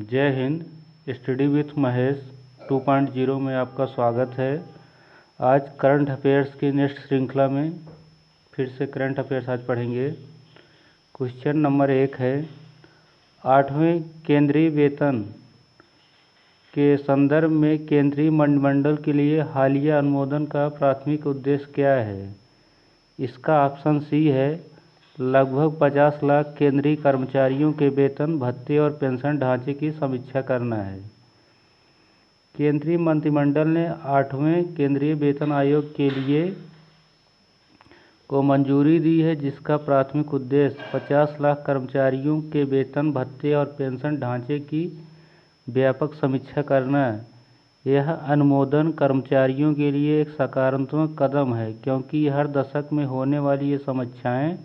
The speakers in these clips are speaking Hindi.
जय हिंद। स्टडी विथ महेश 2.0 में आपका स्वागत है। आज करंट अफेयर्स की नेक्स्ट श्रृंखला में फिर से करंट अफेयर्स आज पढ़ेंगे। क्वेश्चन नंबर 1 है, 8वें केंद्रीय वेतन के संदर्भ में केंद्रीय मंत्रिमंडल के लिए हालिया अनुमोदन का प्राथमिक उद्देश्य क्या है? इसका ऑप्शन सी है, लगभग 50 लाख केंद्रीय कर्मचारियों के वेतन, भत्ते और पेंशन ढांचे की समीक्षा करना है। केंद्रीय मंत्रिमंडल ने 8वें केंद्रीय वेतन आयोग के लिए को मंजूरी दी है, जिसका प्राथमिक उद्देश्य 50 लाख कर्मचारियों के वेतन, भत्ते और पेंशन ढांचे की व्यापक समीक्षा करना है। यह अनुमोदन कर्मचारियों के लिए एक सकारात्मक कदम है, क्योंकि हर दशक में होने वाली ये समीक्षाएं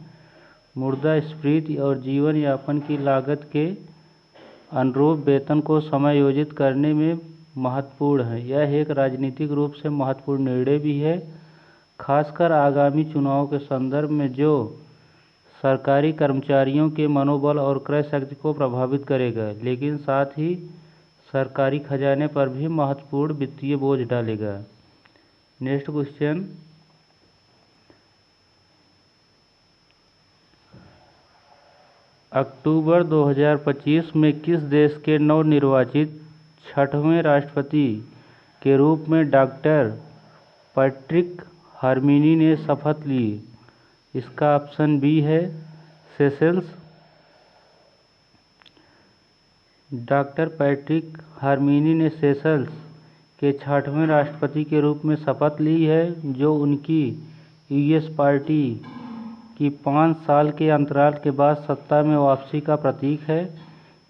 मुद्रास्फीति और जीवन यापन की लागत के अनुरूप वेतन को समायोजित करने में महत्वपूर्ण है। यह एक राजनीतिक रूप से महत्वपूर्ण निर्णय भी है, खासकर आगामी चुनाव के संदर्भ में, जो सरकारी कर्मचारियों के मनोबल और क्रय शक्ति को प्रभावित करेगा, लेकिन साथ ही सरकारी खजाने पर भी महत्वपूर्ण वित्तीय बोझ डालेगा। नेक्स्ट क्वेश्चन, अक्टूबर 2025 में किस देश के नवनिर्वाचित 6वें राष्ट्रपति के रूप में डॉक्टर पैट्रिक हर्मिनी ने शपथ ली? इसका ऑप्शन बी है, सेशेल्स। डॉक्टर पैट्रिक हर्मिनी ने सेशेल्स के 6वें राष्ट्रपति के रूप में शपथ ली है, जो उनकी यूएस पार्टी की 5 साल के अंतराल के बाद सत्ता में वापसी का प्रतीक है।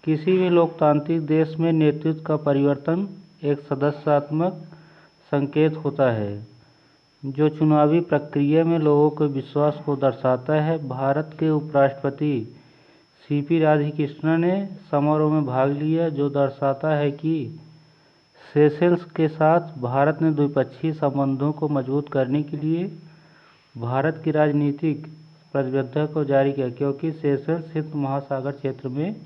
किसी भी लोकतांत्रिक देश में नेतृत्व का परिवर्तन एक सदस्यात्मक संकेत होता है, जो चुनावी प्रक्रिया में लोगों के विश्वास को दर्शाता है। भारत के उपराष्ट्रपति सीपी राधाकृष्णन ने समारोह में भाग लिया, जो दर्शाता है कि सेशेल्स के साथ भारत ने द्विपक्षीय संबंधों को मजबूत करने के लिए भारत की राजनीतिक प्रतिबद्धता को जारी किया, क्योंकि सेशेल्स हिंद महासागर क्षेत्र में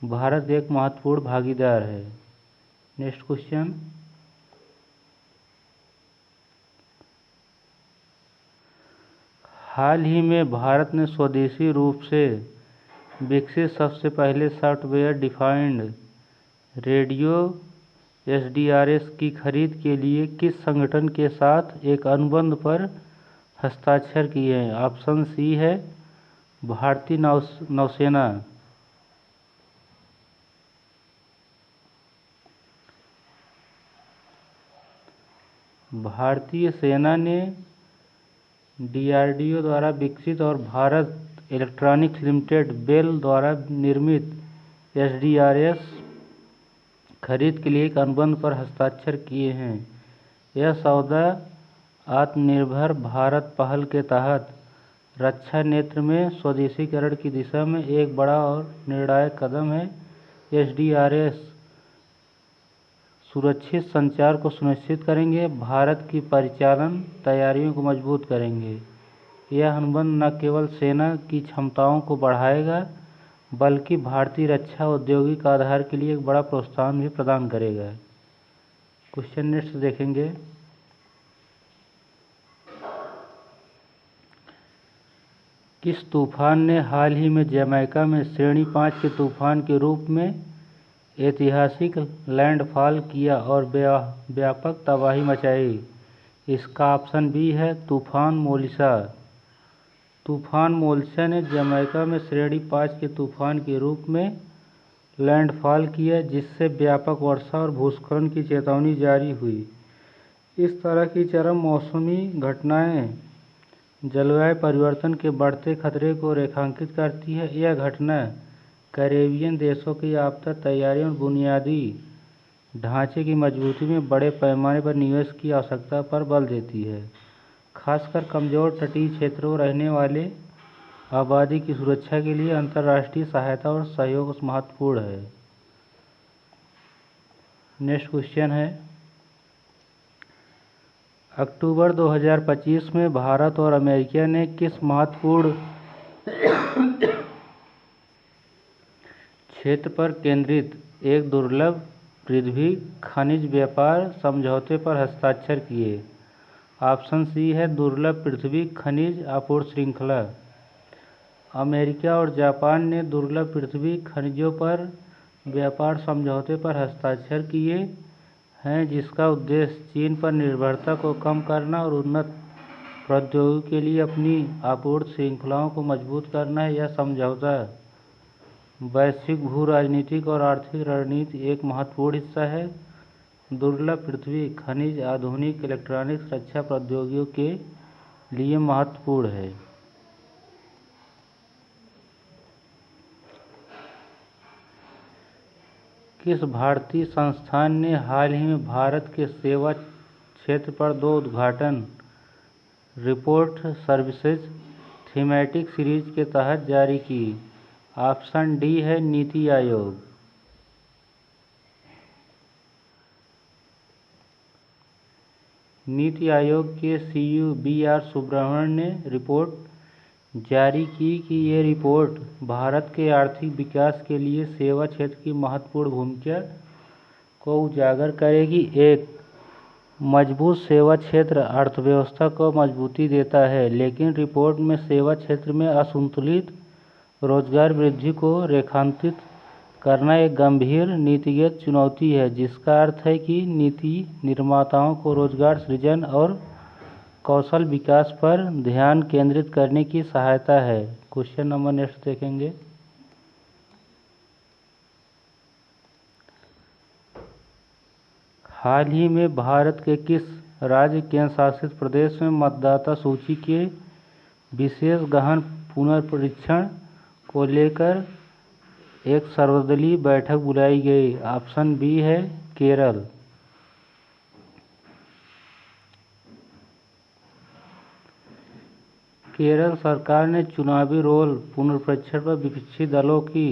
भारत एक महत्वपूर्ण भागीदार है। नेक्स्ट क्वेश्चन, हाल ही में भारत ने स्वदेशी रूप से विकसित सबसे पहले सॉफ्टवेयर डिफाइंड रेडियो SDRS की खरीद के लिए किस संगठन के साथ एक अनुबंध पर हस्ताक्षर किए हैं? ऑप्शन सी है, भारतीय नौसेना। भारतीय सेना ने DRDO द्वारा विकसित और भारत इलेक्ट्रॉनिक्स लिमिटेड बेल द्वारा निर्मित SDRS खरीद के लिए एक अनुबंध पर हस्ताक्षर किए हैं। यह सौदा आत्मनिर्भर भारत पहल के तहत रक्षा क्षेत्र में स्वदेशीकरण की दिशा में एक बड़ा और निर्णायक कदम है। SDRS सुरक्षित संचार को सुनिश्चित करेंगे, भारत की परिचालन तैयारियों को मजबूत करेंगे। यह अनुबंध न केवल सेना की क्षमताओं को बढ़ाएगा, बल्कि भारतीय रक्षा औद्योगिक आधार के लिए एक बड़ा प्रोत्साहन भी प्रदान करेगा। क्वेश्चन नेक्स्ट देखेंगे, किस तूफान ने हाल ही में जमैका में श्रेणी 5 के तूफान के रूप में ऐतिहासिक लैंडफॉल किया और व्यापक तबाही मचाई? इसका ऑप्शन बी है, तूफान मोलिसा। तूफान मोलिसा ने जमैका में श्रेणी 5 के तूफान के रूप में लैंडफॉल किया, जिससे व्यापक वर्षा और भूस्खलन की चेतावनी जारी हुई। इस तरह की चरम मौसमी घटनाएं जलवायु परिवर्तन के बढ़ते खतरे को रेखांकित करती है। यह घटना कैरेबियन देशों की आपदा तैयारी और बुनियादी ढांचे की मजबूती में बड़े पैमाने पर निवेश की आवश्यकता पर बल देती है। खासकर कमजोर तटीय क्षेत्रों में रहने वाले आबादी की सुरक्षा के लिए अंतर्राष्ट्रीय सहायता और सहयोग महत्वपूर्ण है। नेक्स्ट क्वेश्चन है, अक्टूबर 2025 में भारत और अमेरिका ने किस महत्वपूर्ण क्षेत्र पर केंद्रित एक दुर्लभ पृथ्वी खनिज व्यापार समझौते पर हस्ताक्षर किए? ऑप्शन सी है दुर्लभ पृथ्वी खनिज आपूर्ति श्रृंखला। अमेरिका और जापान ने दुर्लभ पृथ्वी खनिजों पर व्यापार समझौते पर हस्ताक्षर किए हैं, जिसका उद्देश्य चीन पर निर्भरता को कम करना और उन्नत प्रौद्योगिकी के लिए अपनी आपूर्ति श्रृंखलाओं को मजबूत करना है। यह समझौता वैश्विक भू राजनीतिक और आर्थिक रणनीति एक महत्वपूर्ण हिस्सा है। दुर्लभ पृथ्वी खनिज आधुनिक इलेक्ट्रॉनिक्स रक्षा प्रौद्योगिकियों के लिए महत्वपूर्ण है। किस भारतीय संस्थान ने हाल ही में भारत के सेवा क्षेत्र पर 2 उद्घाटन रिपोर्ट सर्विसेज थीमेटिक सीरीज के तहत जारी की? ऑप्शन डी है नीति आयोग। नीति आयोग के सीईओ बी.आर. सुब्रमण्यन ने रिपोर्ट जारी की कि ये रिपोर्ट भारत के आर्थिक विकास के लिए सेवा क्षेत्र की महत्वपूर्ण भूमिका को उजागर करेगी। एक मजबूत सेवा क्षेत्र अर्थव्यवस्था को मजबूती देता है, लेकिन रिपोर्ट में सेवा क्षेत्र में असंतुलित रोजगार वृद्धि को रेखांकित करना एक गंभीर नीतिगत चुनौती है, जिसका अर्थ है कि नीति निर्माताओं को रोजगार सृजन और कौशल विकास पर ध्यान केंद्रित करने की सहायता है। क्वेश्चन नंबर नेक्स्ट देखेंगे। हाल ही में भारत के किस राज्य केंद्र शासित प्रदेश में मतदाता सूची के विशेष गहन पुनर्परीक्षण को लेकर एक सर्वदलीय बैठक बुलाई गई? ऑप्शन बी है केरल। केरल सरकार ने चुनावी रोल पुनर्परीक्षण पर विपक्षी दलों की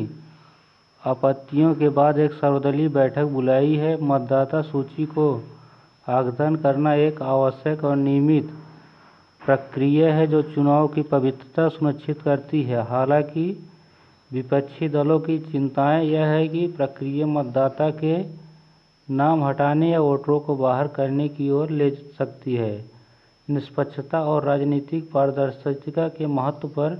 आपत्तियों के बाद एक सर्वदलीय बैठक बुलाई है। मतदाता सूची को अद्यतन करना एक आवश्यक और नियमित प्रक्रिया है जो चुनाव की पवित्रता सुनिश्चित करती है। हालांकि विपक्षी दलों की चिंताएं यह है कि प्रक्रिया मतदाता के नाम हटाने या वोटरों को बाहर करने की ओर ले सकती है। निष्पक्षता और राजनीतिक पारदर्शिता के महत्व पर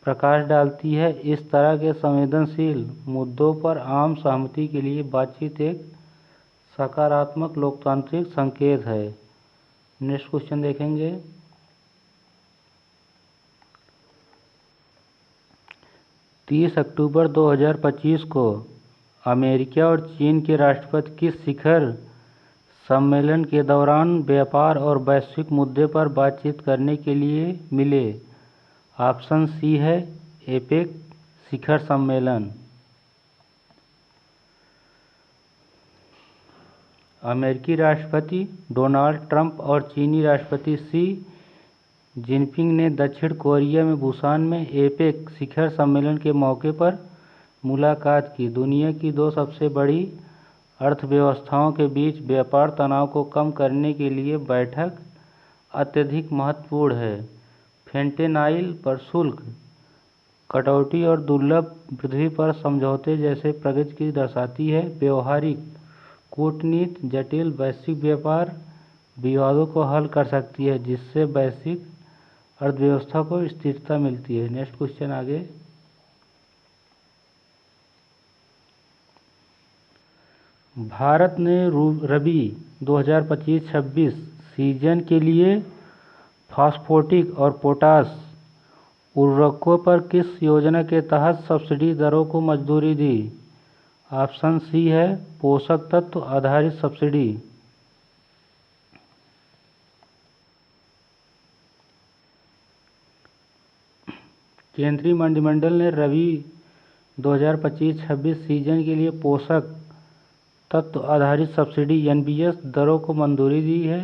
प्रकाश डालती है। इस तरह के संवेदनशील मुद्दों पर आम सहमति के लिए बातचीत एक सकारात्मक लोकतांत्रिक संकेत है। नेक्स्ट क्वेश्चन देखेंगे। 30 अक्टूबर 2025 को अमेरिका और चीन के राष्ट्रपति किस शिखर सम्मेलन के दौरान व्यापार और वैश्विक मुद्दे पर बातचीत करने के लिए मिले? ऑप्शन सी है एपेक शिखर सम्मेलन। अमेरिकी राष्ट्रपति डोनाल्ड ट्रंप और चीनी राष्ट्रपति शी जिनपिंग ने दक्षिण कोरिया में बुसान में एपेक शिखर सम्मेलन के मौके पर मुलाकात की। दुनिया की 2 सबसे बड़ी अर्थव्यवस्थाओं के बीच व्यापार तनाव को कम करने के लिए बैठक अत्यधिक महत्वपूर्ण है। फेंटेनाइल पर शुल्क कटौती और दुर्लभ पृथ्वी पर समझौते जैसे प्रगति की दर्शाती है। व्यवहारिक कूटनीति जटिल वैश्विक व्यापार विवादों को हल कर सकती है, जिससे वैश्विक अर्थव्यवस्था को स्थिरता मिलती है। नेक्स्ट क्वेश्चन आगे। भारत ने रबी 2025-26 सीजन के लिए फास्फोटिक और पोटाश उर्वरकों पर किस योजना के तहत सब्सिडी दरों को मंजूरी दी? ऑप्शन सी है पोषक तत्व आधारित सब्सिडी। केंद्रीय मंत्रिमंडल ने रबी 2025-26 सीजन के लिए पोषक तत्व आधारित सब्सिडी (एनबीएस) दरों को मंजूरी दी है।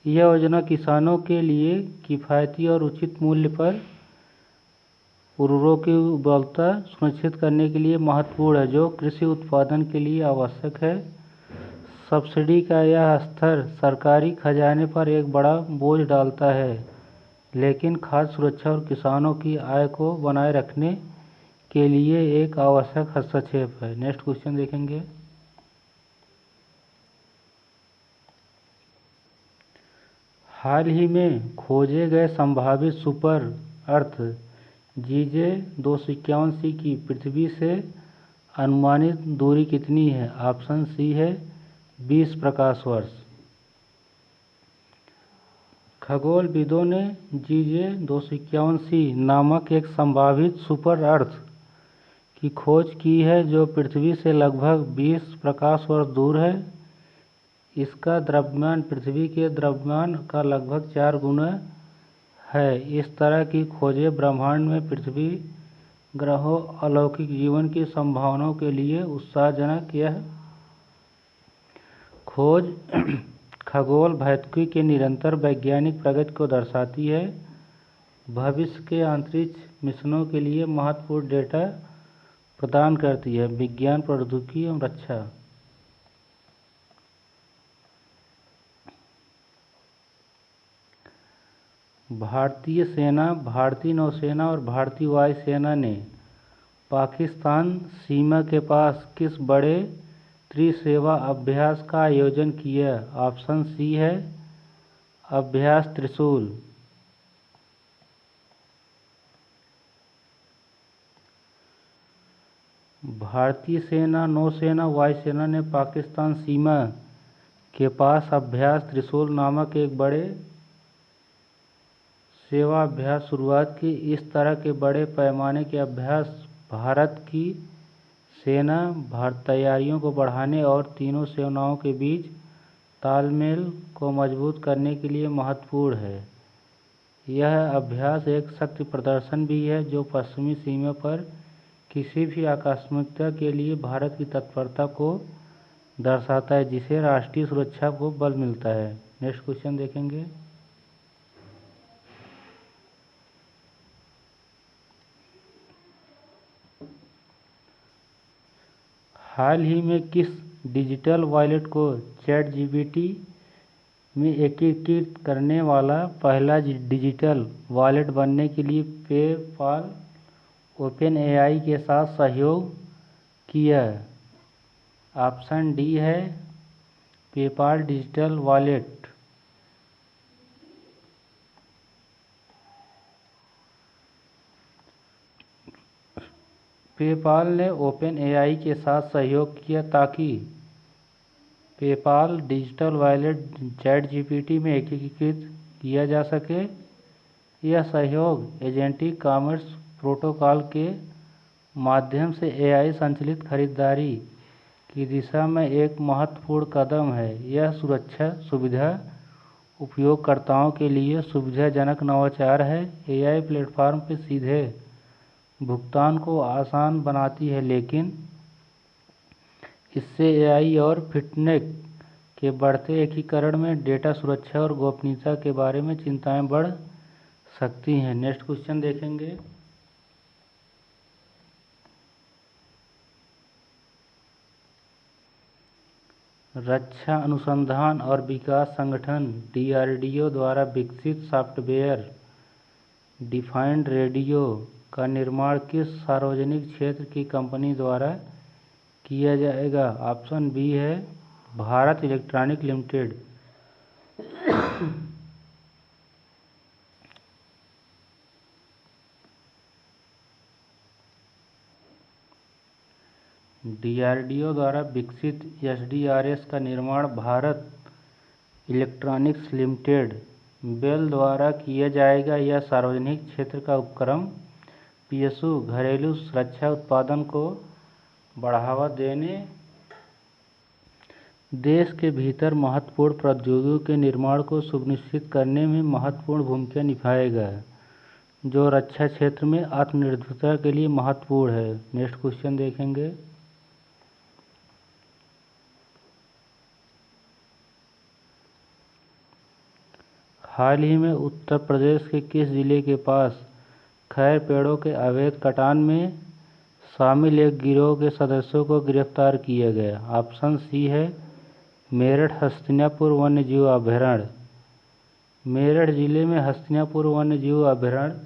यह योजना किसानों के लिए किफ़ायती और उचित मूल्य पर उर्वरकों की उपलब्धता सुनिश्चित करने के लिए महत्वपूर्ण है, जो कृषि उत्पादन के लिए आवश्यक है। सब्सिडी का यह स्तर सरकारी खजाने पर एक बड़ा बोझ डालता है, लेकिन खाद्य सुरक्षा और किसानों की आय को बनाए रखने के लिए एक आवश्यक हस्तक्षेप है। नेक्स्ट क्वेश्चन देखेंगे। हाल ही में खोजे गए संभावित सुपर अर्थ जीजे 251c की पृथ्वी से अनुमानित दूरी कितनी है? ऑप्शन सी है 20 प्रकाश वर्ष। खगोलविदों ने जीजे 251c नामक एक संभावित सुपर अर्थ की खोज की है जो पृथ्वी से लगभग 20 प्रकाश वर्ष दूर है। इसका द्रव्यमान पृथ्वी के द्रव्यमान का लगभग 4 गुना है। इस तरह की खोजें ब्रह्मांड में पृथ्वी ग्रहों अलौकिक जीवन की संभावनाओं के लिए उत्साहजनक। यह खोज खगोल भौतिकी के निरंतर वैज्ञानिक प्रगति को दर्शाती है। भविष्य के अंतरिक्ष मिशनों के लिए महत्वपूर्ण डेटा प्रदान करती है। विज्ञान, प्रौद्योगिकी एवं रक्षा। भारतीय सेना, भारतीय नौसेना और भारतीय वायुसेना ने पाकिस्तान सीमा के पास किस बड़े त्रिसेवा अभ्यास का आयोजन किया? ऑप्शन सी है अभ्यास त्रिशूल। भारतीय सेना, नौसेना, वायुसेना ने पाकिस्तान सीमा के पास अभ्यास त्रिशूल नामक एक बड़े सेवा अभ्यास शुरुआत की। इस तरह के बड़े पैमाने के अभ्यास भारत की सेना तैयारियों को बढ़ाने और तीनों सेनाओं के बीच तालमेल को मजबूत करने के लिए महत्वपूर्ण है। यह अभ्यास एक शक्ति प्रदर्शन भी है जो पश्चिमी सीमा पर किसी भी आकस्मिकता के लिए भारत की तत्परता को दर्शाता है, जिससे राष्ट्रीय सुरक्षा को बल मिलता है। नेक्स्ट क्वेश्चन देखेंगे। हाल ही में किस डिजिटल वॉलेट को चैटजीपीटी में एकीकृत करने वाला पहला डिजिटल वॉलेट बनने के लिए पेपाल ओपनएआई के साथ सहयोग किया? ऑप्शन डी है पेपाल डिजिटल वॉलेट। पेपाल ने ओपनएआई के साथ सहयोग किया ताकि पेपाल डिजिटल वॉलेट चैटजीपीटी में एकीकृत किया जा सके। यह सहयोग एजेंटिक कॉमर्स प्रोटोकॉल के माध्यम से एआई संचालित खरीदारी की दिशा में एक महत्वपूर्ण कदम है। यह सुरक्षा सुविधा उपयोगकर्ताओं के लिए सुविधाजनक नवाचार है। एआई प्लेटफॉर्म पर सीधे भुगतान को आसान बनाती है, लेकिन इससे एआई और फिनटेक के बढ़ते एकीकरण में डेटा सुरक्षा और गोपनीयता के बारे में चिंताएं बढ़ सकती हैं। नेक्स्ट क्वेश्चन देखेंगे। रक्षा अनुसंधान और विकास संगठन डीआरडीओ द्वारा विकसित सॉफ्टवेयर डिफाइंड रेडियो का निर्माण किस सार्वजनिक क्षेत्र की कंपनी द्वारा किया जाएगा? ऑप्शन बी है भारत इलेक्ट्रॉनिक लिमिटेड। डीआरडीओ द्वारा विकसित एसडीआरएस का निर्माण भारत इलेक्ट्रॉनिक्स लिमिटेड बेल द्वारा किया जाएगा। यह सार्वजनिक क्षेत्र का उपक्रम पीएसयू घरेलू रक्षा उत्पादन को बढ़ावा देने, देश के भीतर महत्वपूर्ण प्रौद्योगिकियों के निर्माण को सुनिश्चित करने में महत्वपूर्ण भूमिका निभाएगा, जो रक्षा क्षेत्र में आत्मनिर्भरता के लिए महत्वपूर्ण है। नेक्स्ट क्वेश्चन देखेंगे। हाल ही में उत्तर प्रदेश के किस जिले के पास खैर पेड़ों के अवैध कटान में शामिल एक गिरोह के सदस्यों को गिरफ्तार किया गया? ऑप्शन सी है मेरठ हस्तिनापुर वन्यजीव अभयारण्य। मेरठ जिले में हस्तिनापुर वन्यजीव अभयारण्य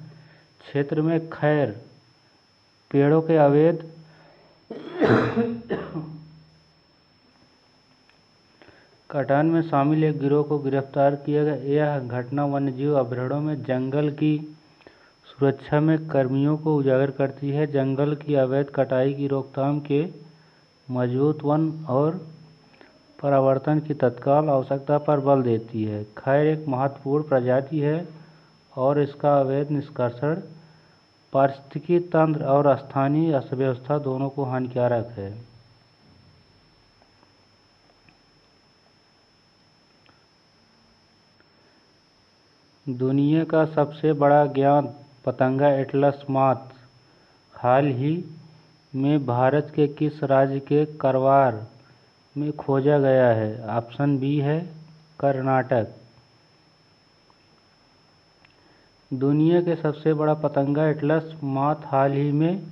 क्षेत्र में खैर पेड़ों के अवैध कटान में शामिल एक गिरोह को गिरफ्तार किया गया। यह घटना वन्यजीव अभयारण्यों में जंगल की सुरक्षा में कर्मियों को उजागर करती है, जंगल की अवैध कटाई की रोकथाम के मजबूत वन और परावर्तन की तत्काल आवश्यकता पर बल देती है। खैर एक महत्वपूर्ण प्रजाति है और इसका अवैध निष्कर्षण पारिस्थितिकी तंत्र और स्थानीय अर्थव्यवस्था दोनों को हानिकारक है। दुनिया का सबसे बड़ा ज्ञात पतंगा एटलस मॉथ हाल ही में भारत के किस राज्य के करवार में खोजा गया है? ऑप्शन बी है कर्नाटक। दुनिया के सबसे बड़ा पतंगा एटलस मॉथ हाल ही में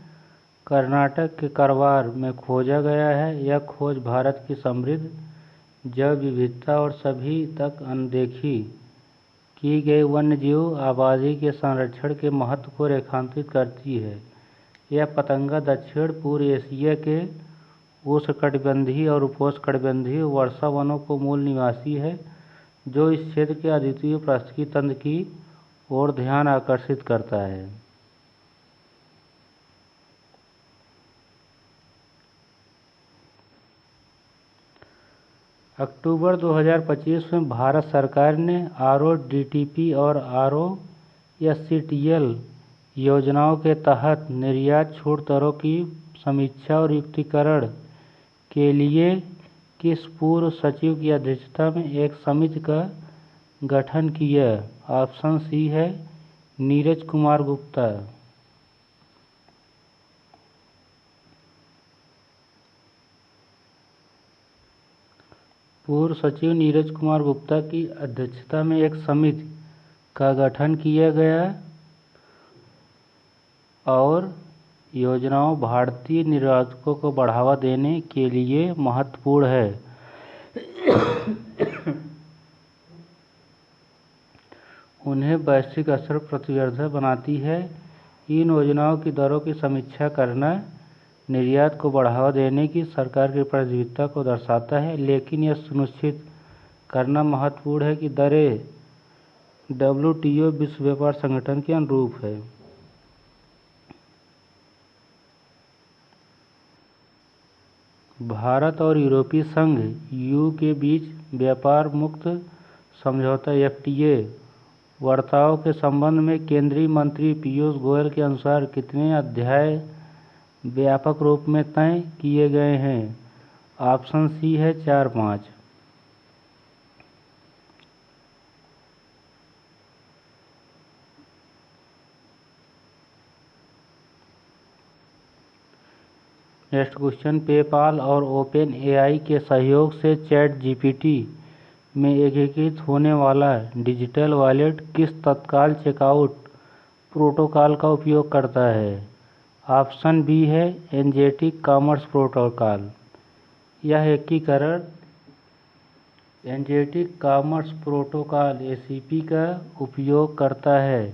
कर्नाटक के करवार में खोजा गया है। यह खोज भारत की समृद्ध जैव विविधता और सभी तक अनदेखी की गई वन्यजीव आबादी के संरक्षण के महत्व को रेखांकित करती है। यह पतंगा दक्षिण पूर्व एशिया के उष्णकटिबंधीय और उपोष्णकटिबंधीय वर्षा वनों को मूल निवासी है, जो इस क्षेत्र के अद्वितीय पारिस्थितिकी तंत्र की ओर ध्यान आकर्षित करता है। अक्टूबर 2025 में भारत सरकार ने RODTEP और ROSCTL योजनाओं के तहत निर्यात छूट दरों की समीक्षा और युक्तिकरण के लिए किस पूर्व सचिव की अध्यक्षता में एक समिति का गठन किया? ऑप्शन सी है नीरज कुमार गुप्ता। पूर्व सचिव नीरज कुमार गुप्ता की अध्यक्षता में एक समिति का गठन किया गया और योजनाओं भारतीय निर्यातकों को बढ़ावा देने के लिए महत्वपूर्ण है। उन्हें वैश्विक स्तर पर प्रतिस्पर्धा बनाती है। इन योजनाओं की दरों की समीक्षा करना निर्यात को बढ़ावा देने की सरकार की प्रतिबद्धता को दर्शाता है, लेकिन यह सुनिश्चित करना महत्वपूर्ण है कि दरें WTO विश्व व्यापार संगठन के अनुरूप है। भारत और यूरोपीय संघ EU के बीच व्यापार मुक्त समझौता FTA वार्ताओं के संबंध में केंद्रीय मंत्री पीयूष गोयल के अनुसार कितने अध्याय व्यापक रूप में तय किए गए हैं? ऑप्शन सी है 4-5। नेक्स्ट क्वेश्चन, पेपाल और OpenAI के सहयोग से ChatGPT में एकीकृत होने वाला डिजिटल वॉलेट किस तत्काल चेकआउट प्रोटोकॉल का उपयोग करता है? ऑप्शन बी है एजेंटिक कॉमर्स प्रोटोकॉल। यह एकीकरण एजेंटिक कॉमर्स प्रोटोकॉल ACP का उपयोग करता है।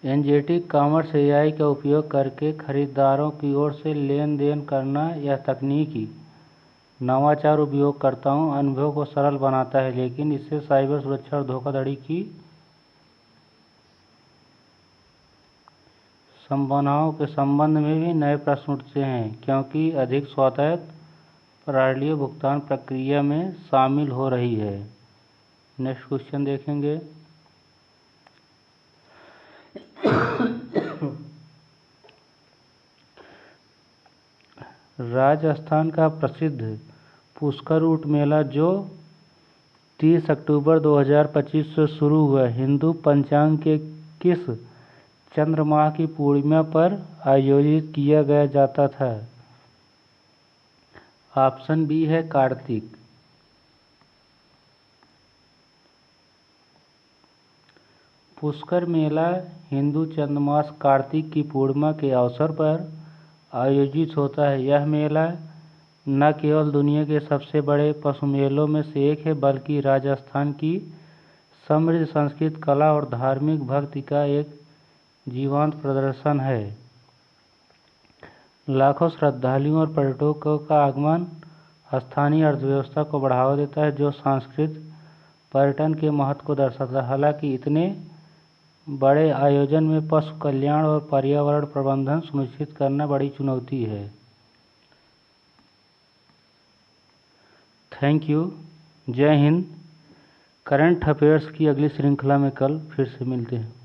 एजेंटिक कॉमर्स AI का उपयोग करके खरीदारों की ओर से लेन देन करना। यह तकनीकी नवाचार उपयोगकर्ताओं अनुभव को सरल बनाता है, लेकिन इससे साइबर सुरक्षा और धोखाधड़ी की संभावनाओं के संबंध में भी नए प्रश्न उठते हैं, क्योंकि अधिक स्वायत्त प्रणालियां भुगतान प्रक्रिया में शामिल हो रही है। नेक्स्ट क्वेश्चन देखेंगे, राजस्थान का प्रसिद्ध पुष्कर ऊंट मेला जो 30 अक्टूबर 2025 से शुरू हुआ, हिंदू पंचांग के किस चंद्रमाह की पूर्णिमा पर आयोजित किया गया जाता था? ऑप्शन बी है कार्तिक। पुष्कर मेला हिंदू चंद्रमास कार्तिक की पूर्णिमा के अवसर पर आयोजित होता है। यह मेला न केवल दुनिया के सबसे बड़े पशु मेलों में से एक है, बल्कि राजस्थान की समृद्ध संस्कृति, कला और धार्मिक भक्ति का एक जीवंत प्रदर्शन है। लाखों श्रद्धालुओं और पर्यटकों का आगमन स्थानीय अर्थव्यवस्था को बढ़ावा देता है, जो सांस्कृतिक पर्यटन के महत्व को दर्शाता है। हालांकि इतने बड़े आयोजन में पशु कल्याण और पर्यावरण प्रबंधन सुनिश्चित करना बड़ी चुनौती है। Thank you. जय हिंद। करंट अफेयर्स की अगली श्रृंखला में कल फिर से मिलते हैं।